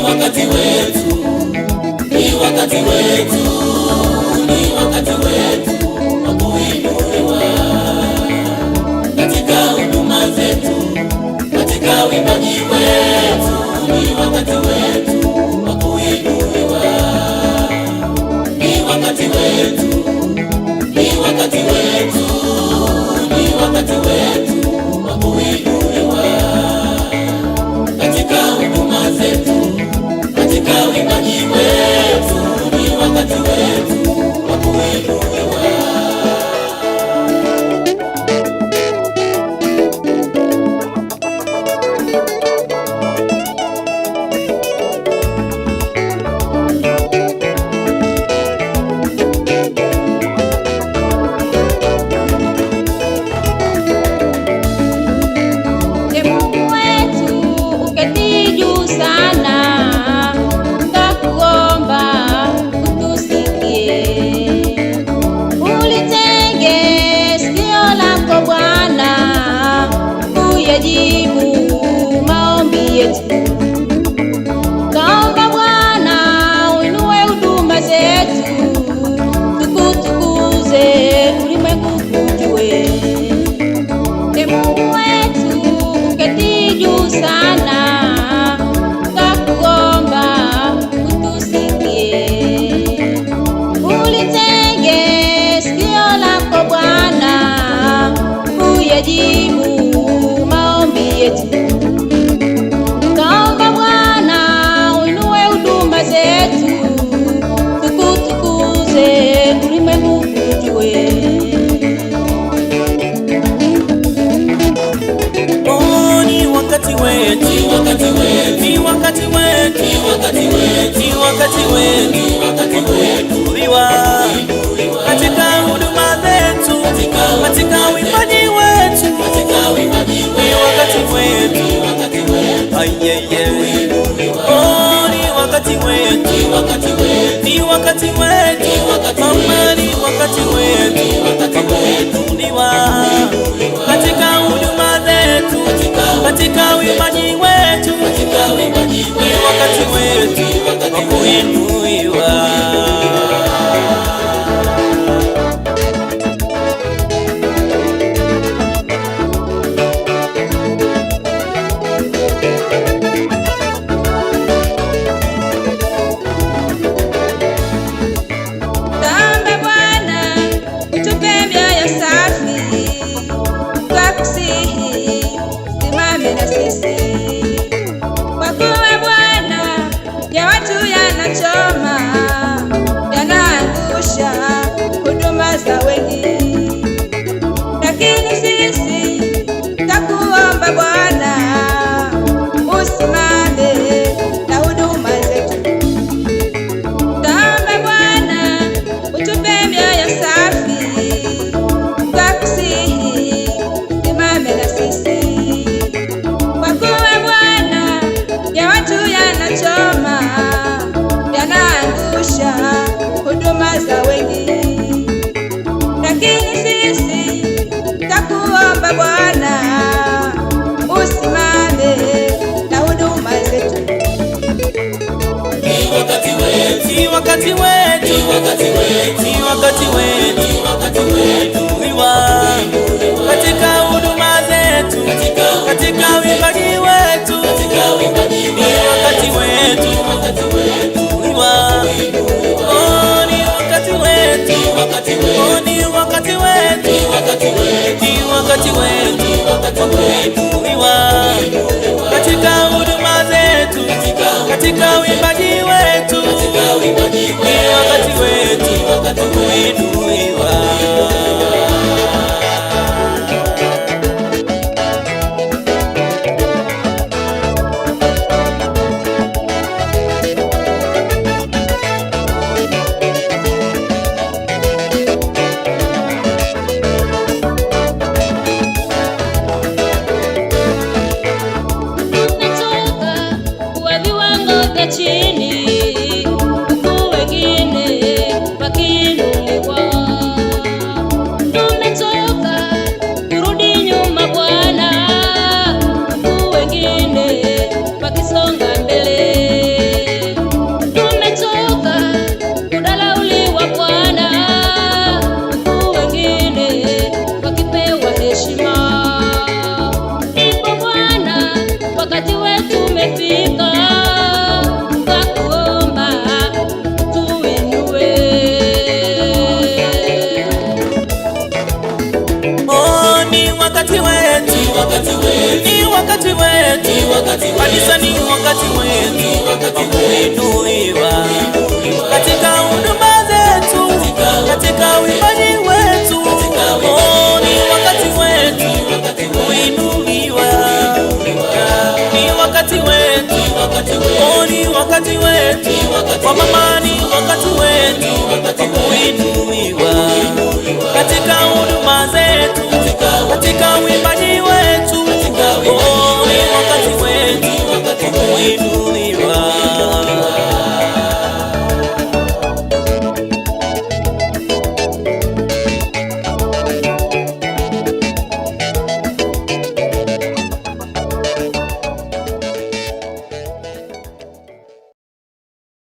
wakati wetu, ni wakati wetu, ni wakati wetu wa kuinuliwa katika huduma zetu, katika uimbaji wetu. Ni wakati wetu wa kuinuliwa, ni wakati wetu, ni wakati wetu, ni wakati wetu wa kuinuliwa katika huduma zetu, katika uimbaji wetu. Ni wakati wetu wa kuinuliwa. Jibu maombi yetu, kaomba Bwana uinue huduma zetu, tukutukuze ulimwengu kujue. Mungu wetu uketi juu sana, twakuomba utusikie, ulitege sikio lako Bwana, uyajibu kaomba Bwana uinue huduma zetu, tukutukuze ulimwengu kujue. Oh, ni wakati wetu, ni wakati wetu, ni wakati wetu, ni wakati wetu, ni wakati wetu, ni wakati wetu kuinuliwa katika huduma zetu, katika uimbaji wetu, katika uimbaji wetu. Ni wakati wetu, ni wakati wetu, ayeye. Oh, ni wakati wetu, ni wakati wetu, ni wakati wetu, mama, ni wakati wetu, ni wakati wetu kuinuliwa katika huduma zetu, katika uimbaji wetu, katika uimbaji wetu. Ni wakati wetu wa kuinuliwa. Za wengi, lakini sisi takuomba Bwana usimame na huduma zetu. Taomba Bwana utupe mioyo safi, twakusihi simame na sisi, kwa kuwa Bwana ya watu yanachoma, yanaangusha huduma za wengi, lakini sisi takuomba Bwana usimame na huduma zetu. Ni wakati wetu, ni wakati wetu, ni wakati wetu, ni wakati wetu, ni wakati wetu kuinuliwa katika huduma zetu, katika uimbaji wetu, katika uimbaji wetu. Ni wakati wetu, ni wakati wetu kuinuliwa. Oh, ni wakati wetu, ni wakati wetu, oh, ni wakati wetu, ni wakati wetu, ni wakati wetu, ni wakati wetu kuinuliwa katika huduma zetu, katika uimbaji wetu, katika uimbaji wetu. Ni wakati wetu, ni wakati wetu kuinuliwa. Chini huku wengine wakiinuliwa, tumetoka kurudi nyuma Bwana, huku wengine wakisonga mbele. Kanisa ni wakati wetu wa kuinuliwa katika huduma zetu, katika uimbaji wetu. Oh, ni wakati wetu kuinuliwa, ni wakati wetu. Oh, ni wakati wetu, kwa mama ni wakati wetu kuinuliwa.